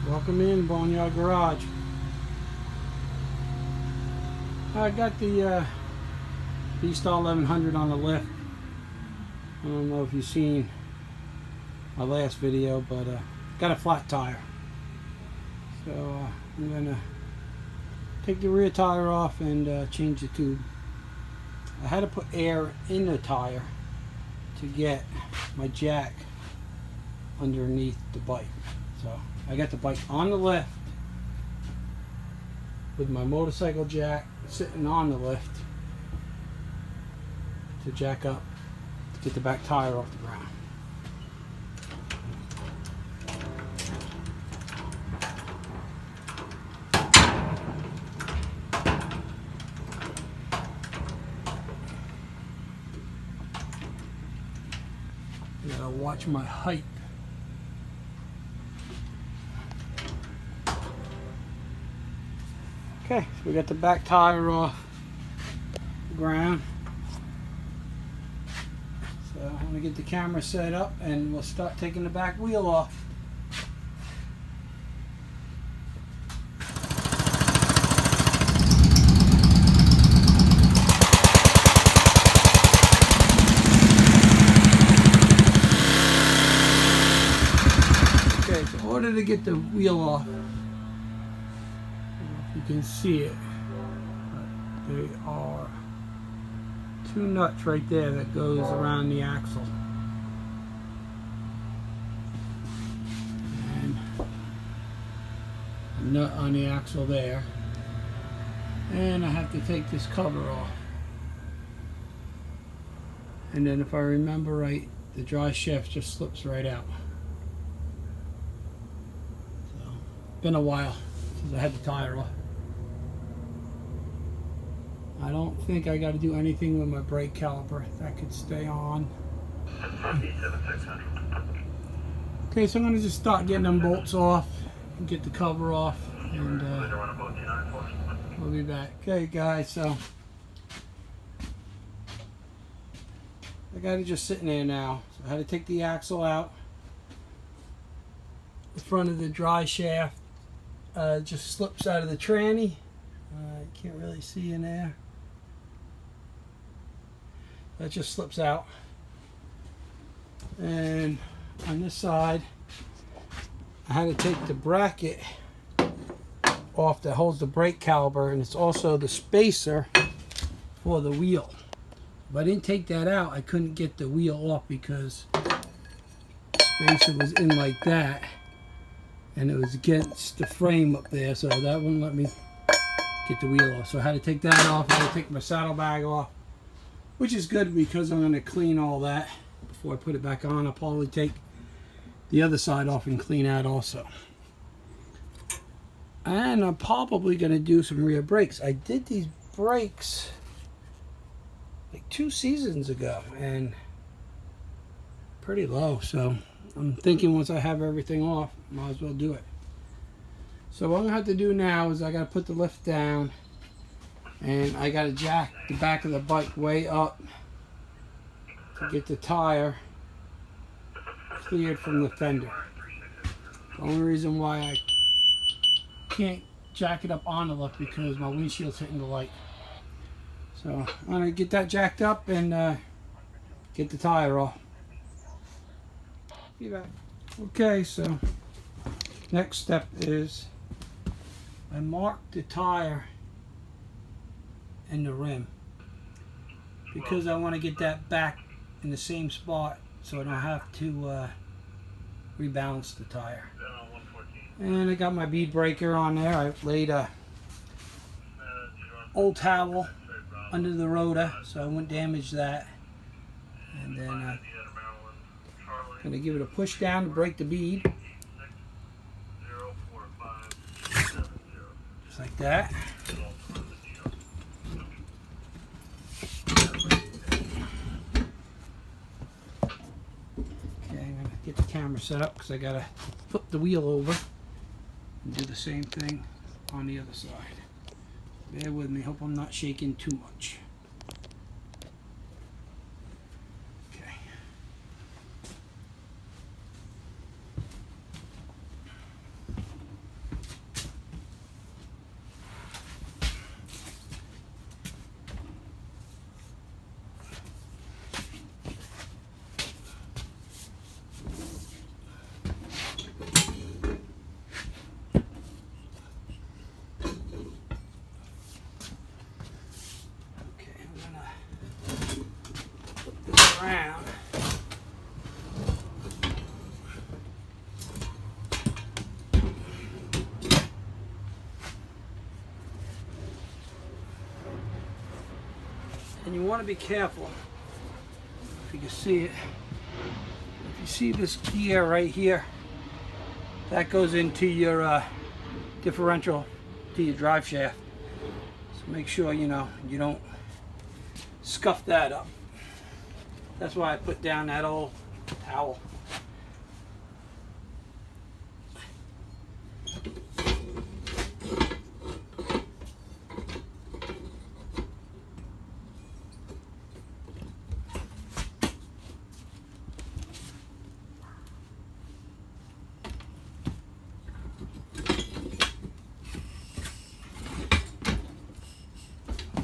Welcome in Boneyard Garage. I got the V-Star 1100 on the lift. I don't know if you've seen my last video, but got a flat tire. So I'm gonna take the rear tire off and change the tube. I had to put air in the tire to get my jack underneath the bike. So I got the bike on the lift with my motorcycle jack sitting on the lift to jack up to get the back tire off the ground. I gotta watch my height. Okay, so we got the back tire off the ground. So I'm going to get the camera set up and we'll start taking the back wheel off. Okay, so in order to get the wheel off, you can see it. There are two nuts right there that goes around the axle. And a nut on the axle there. And I have to take this cover off. And then if I remember right, the dry shaft just slips right out. So, been a while since I had the tire off. I don't think I got to do anything with my brake caliper. That could stay on. Okay, so I'm going to just start getting them bolts off and get the cover off, and we'll be back. Okay guys, so I got it just sitting there now. So I had to take the axle out. The front of the dry shaft just slips out of the tranny. You can't really see in there. That just slips out. And on this side, I had to take the bracket off that holds the brake caliper, and it's also the spacer for the wheel. If I didn't take that out, I couldn't get the wheel off because the spacer was in like that, and it was against the frame up there, so that wouldn't let me get the wheel off. So I had to take that off. I had to take my saddlebag off, which is good because I'm going to clean all that before I put it back on. I'll probably take the other side off and clean that also. And I'm probably going to do some rear brakes. I did these brakes like 2 seasons ago and pretty low. So I'm thinking once I have everything off, might as well do it. So what I'm going to have to do now is I got to put the lift down, and I got to jack the back of the bike way up to get the tire cleared from the fender. The only reason why I can't jack it up on the lift because my windshield's hitting the light. So I'm going to get that jacked up and get the tire off. Be back. Okay, so next step is I marked the tire and the rim because I want to get that back in the same spot so I don't have to rebalance the tire. And I got my bead breaker on there. I laid a old towel under the rotor so I wouldn't damage that, and then I'm going to give it a push down to break the bead, just like that. Get the camera set up because I gotta flip the wheel over and do the same thing on the other side. Bear with me, hope I'm not shaking too much. Okay. down. And you want to be careful, if you can see it. If you see this gear right here, that goes into your differential to your drive shaft. So make sure, you know, you don't scuff that up. That's why I put down that old towel.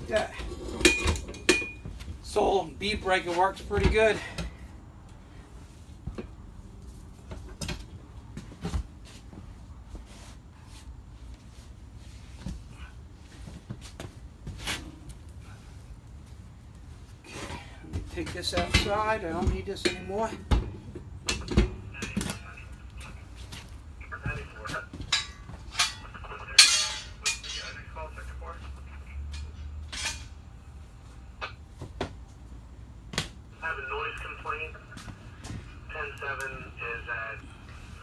Yeah. Sole bead breaker works pretty good. Take this outside. I don't need this anymore. I have a noise complaint. 107 is at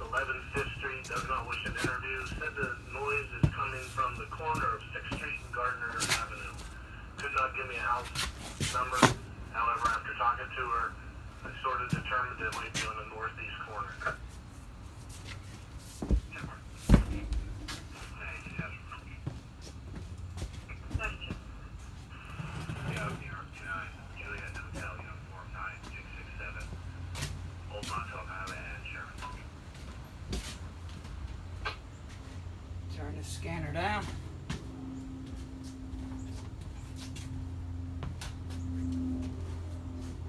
11 5th Street. Does not wish an interview. Said the noise is coming from the corner of 6th Street and Gardner Avenue. Could not give me a house number. However, after talking to her, I sort of determined it might be on the northeast corner. Turn the scanner down.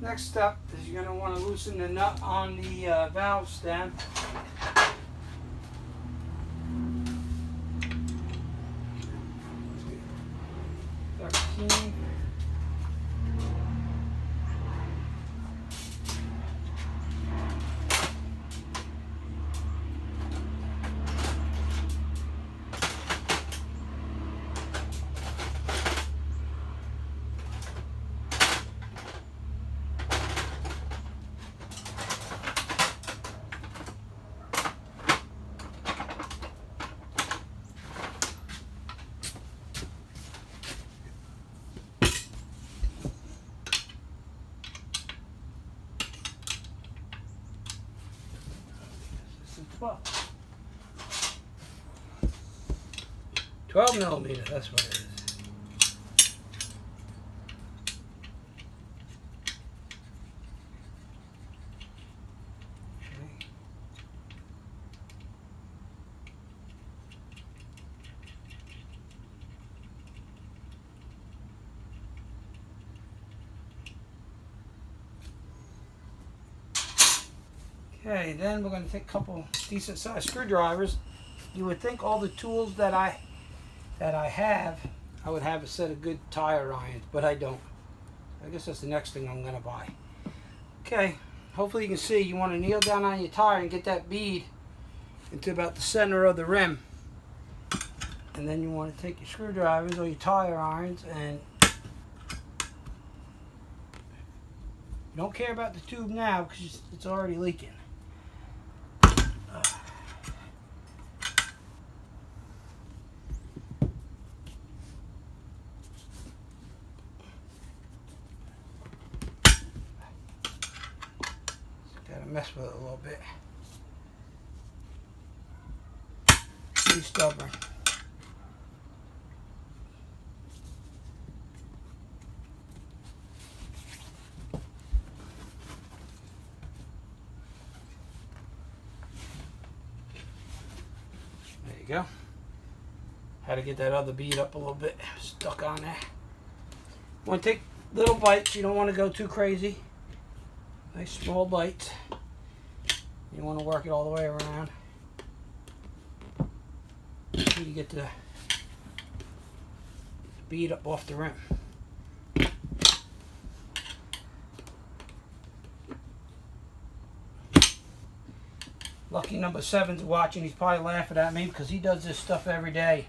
Next up is you're going to want to loosen the nut on the valve stem. Well, 12 millimeter, that's what it is. Okay, then we're going to take a couple decent sized screwdrivers. You would think all the tools that I have, I would have a set of good tire irons, but I don't. I guess that's the next thing I'm going to buy. Okay, hopefully you can see. You want to kneel down on your tire and get that bead into about the center of the rim. And then you want to take your screwdrivers or your tire irons, and you don't care about the tube now because it's already leaking. Gotta mess with it a little bit. Pretty stubborn. There you go. Had to get that other bead up a little bit. Stuck on there. Want to take little bites. You don't want to go too crazy. Nice small bites. You want to work it all the way around. You get the bead up off the rim. Lucky number 7's watching. He's probably laughing at me because he does this stuff every day.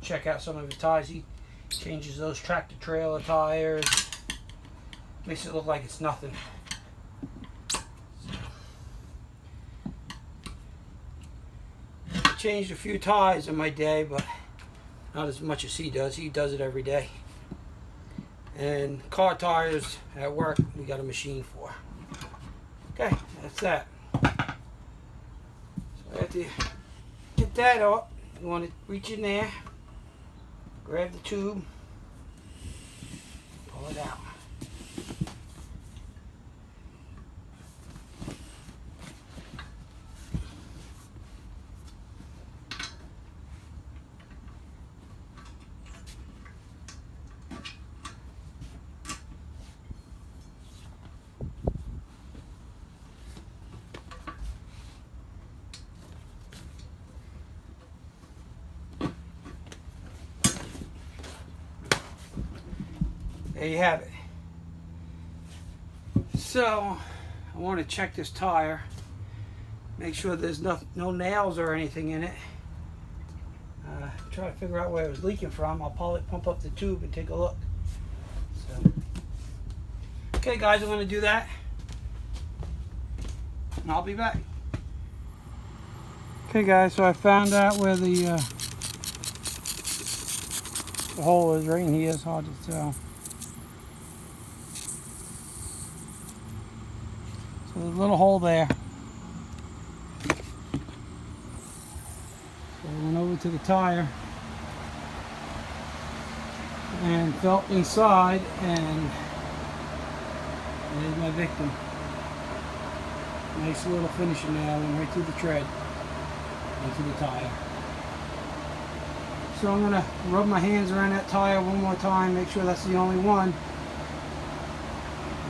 Check out some of his tires. He changes those tractor trailer tires. Makes it look like it's nothing. I changed a few tires in my day, but not as much as he does. He does it every day. And car tires at work, we got a machine for. Okay, that's that. So after you get that up, you want to reach in there, grab the tube, pull it out. There you have it. So I want to check this tire, make sure there's no nails or anything in it. Try to figure out where it was leaking from. I'll probably pump up the tube and take a look. So, okay guys, I'm going to do that and I'll be back. Okay guys, so I found out where the hole is right in here. It's hard to tell. So there's a little hole there. So I went over to the tire and felt inside, and there's my victim. Nice little finishing nail went right through the tread into the tire. So I'm going to rub my hands around that tire one more time, make sure that's the only one.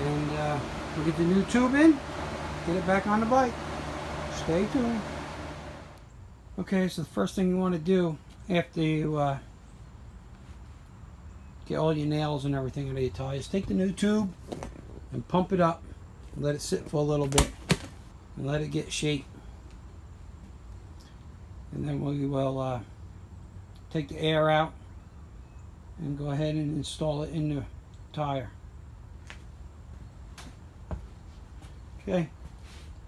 And we'll get the new tube in, get it back on the bike. Stay tuned. Okay, so the first thing you want to do after you get all your nails and everything out of your tires, take the new tube and pump it up and let it sit for a little bit and let it get shape. And then we will take the air out and go ahead and install it in the tire. Okay,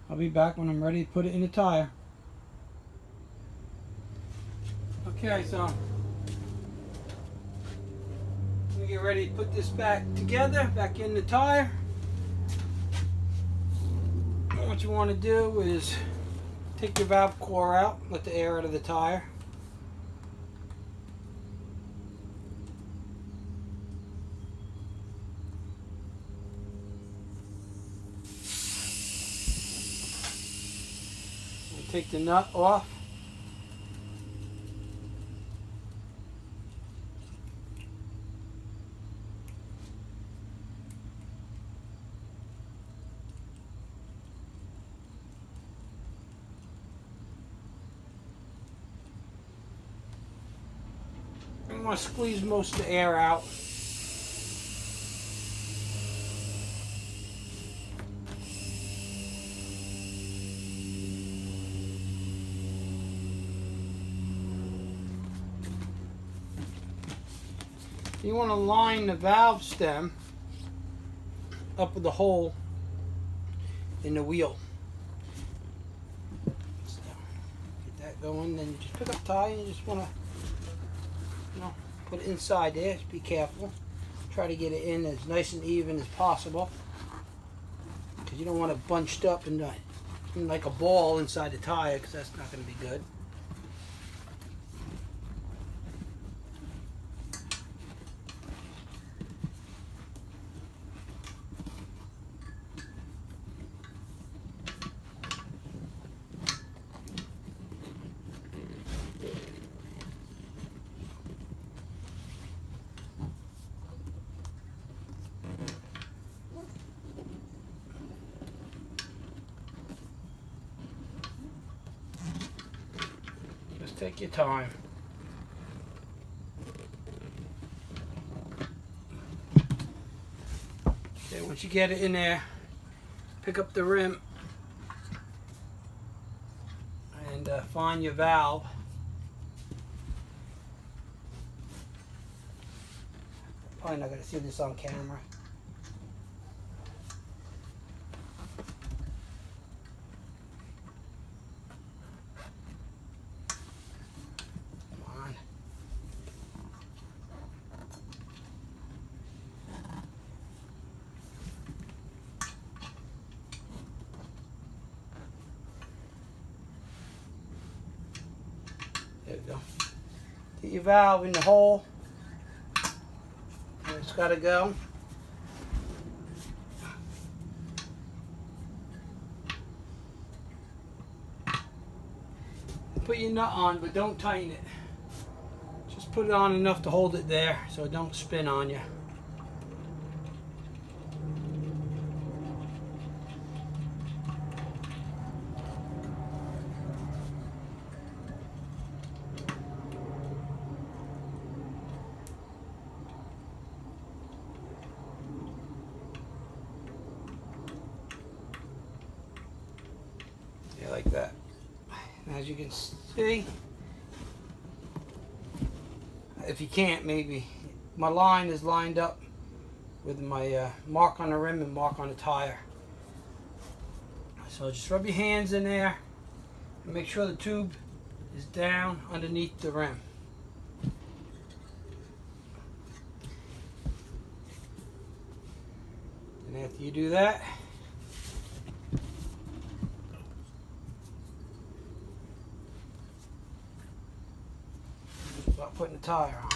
I'll be back when I'm ready to put it in the tire. Okay, so we get ready to put this back together, back in the tire. And what you want to do is take your valve core out, let the air out of the tire. And take the nut off. I'm going to squeeze most of the air out. You want to line the valve stem up with the hole in the wheel. So, get that going, then you just pick up the tie and you just want to put it inside there. Just be careful. Try to get it in as nice and even as possible, because you don't want it bunched up and like a ball inside the tire, because that's not going to be good. Take your time. Okay, once you get it in there, pick up the rim and find your valve. Probably not going to see this on camera. Come on. There we go. Get your valve in the hole. And it's got to go. Put your nut on, but don't tighten it. Just put it on enough to hold it there so it don't spin on you. Yeah, like that. As you can see, if you can't, maybe my line is lined up with my mark on the rim and mark on the tire. So just rub your hands in there and make sure the tube is down underneath the rim. And after you do that, start putting the tire on.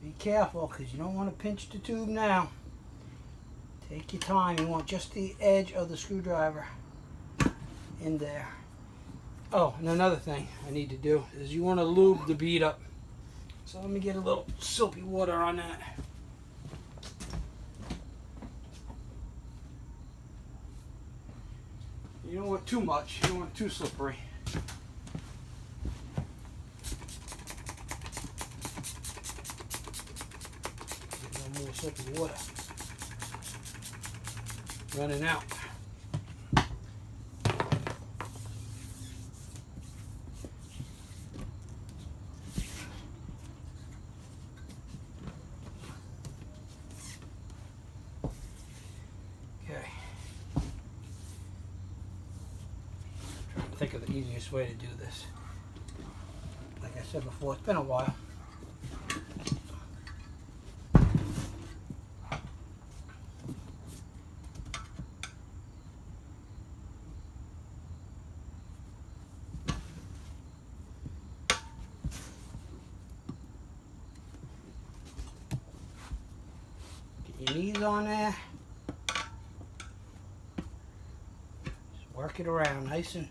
Be careful because you don't want to pinch the tube now. Take your time. You want just the edge of the screwdriver in there. Oh, and another thing I need to do is you want to lube the bead up. So let me get a little soapy water on that. You don't want too much. You don't want it too slippery. Get a little more soapy water. Running out. Okay. Trying to think of the easiest way to do this. Like I said before, it's been a while. Your knees on there. Just work it around nice and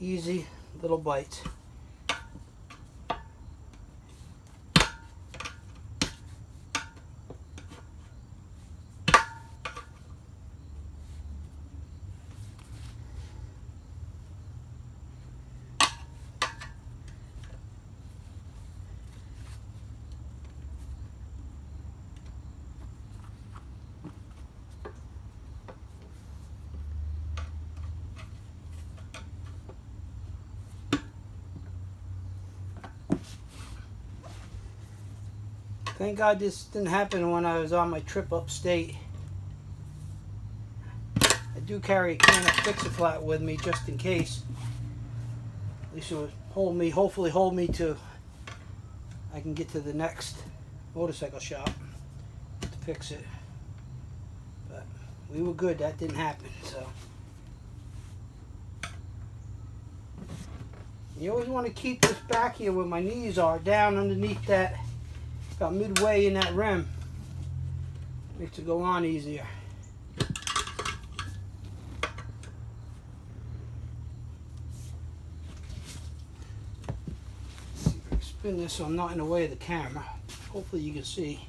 easy, little bites. Thank God this didn't happen when I was on my trip upstate. I do carry a can of Fix-A-Flat with me just in case. At least it would hold me, hopefully hold me to I can get to the next motorcycle shop to fix it. But we were good, that didn't happen. So you always want to keep this back here where my knees are, down underneath that, about midway in that rim. Makes it go on easier. Let's see if I can spin this so I'm not in the way of the camera. Hopefully you can see.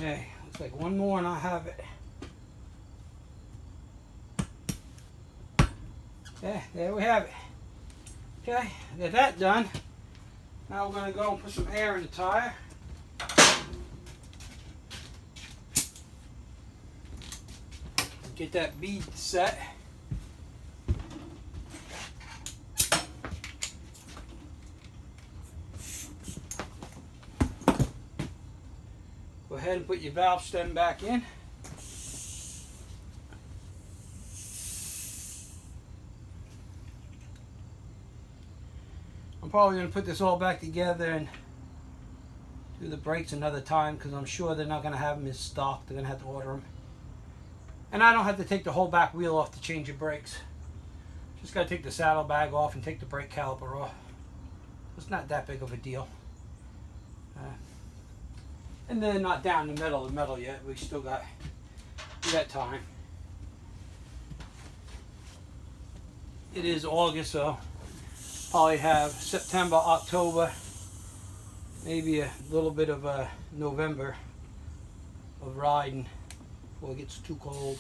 Okay, looks like one more and I have it. Okay, there we have it. Okay, got that done. Now we're going to go and put some air in the tire. Get that bead set. Go ahead and put your valve stem back in. I'm probably going to put this all back together and do the brakes another time because I'm sure they're not going to have them in stock. They're going to have to order them. And I don't have to take the whole back wheel off to change your brakes. Just got to take the saddlebag off and take the brake caliper off. It's not that big of a deal. And they're not down in the middle of the metal yet. We got time. It is August, so probably have September, October, maybe a little bit of November of riding before it gets too cold.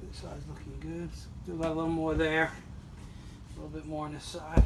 This side's looking good. Still got a little more there. A little bit more on this side.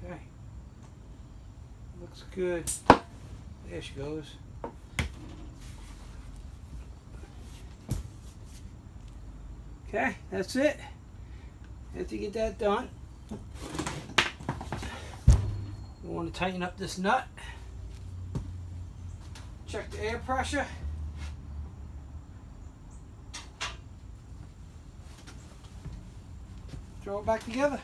Okay, looks good. There she goes. Okay, that's it. Have to get that done. We want to tighten up this nut. Check the air pressure. Throw it back together.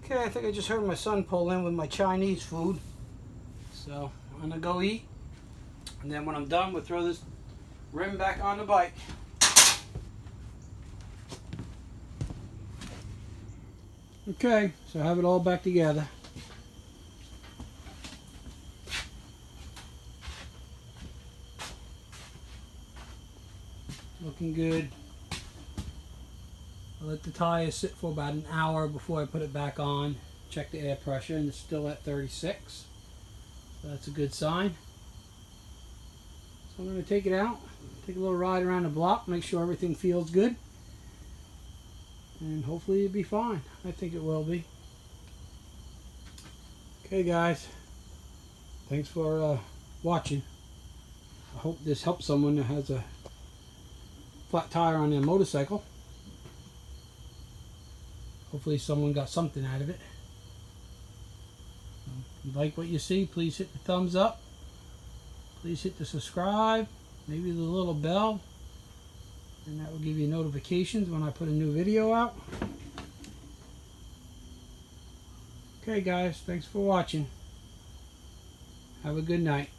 Okay, I think I just heard my son pull in with my Chinese food. So I'm gonna go eat. And then when I'm done, we'll throw this rim back on the bike. Okay, so I have it all back together. Looking good. I let the tire sit for about an hour before I put it back on. Check the air pressure and it's still at 36. So that's a good sign. So I'm going to take it out, take a little ride around the block, make sure everything feels good. And hopefully it'll be fine. I think it will be. Okay guys, thanks for watching. I hope this helps someone that has a flat tire on their motorcycle. Hopefully someone got something out of it. If you like what you see, please hit the thumbs up. Please hit the subscribe, maybe the little bell, and that will give you notifications when I put a new video out. Okay guys, thanks for watching. Have a good night.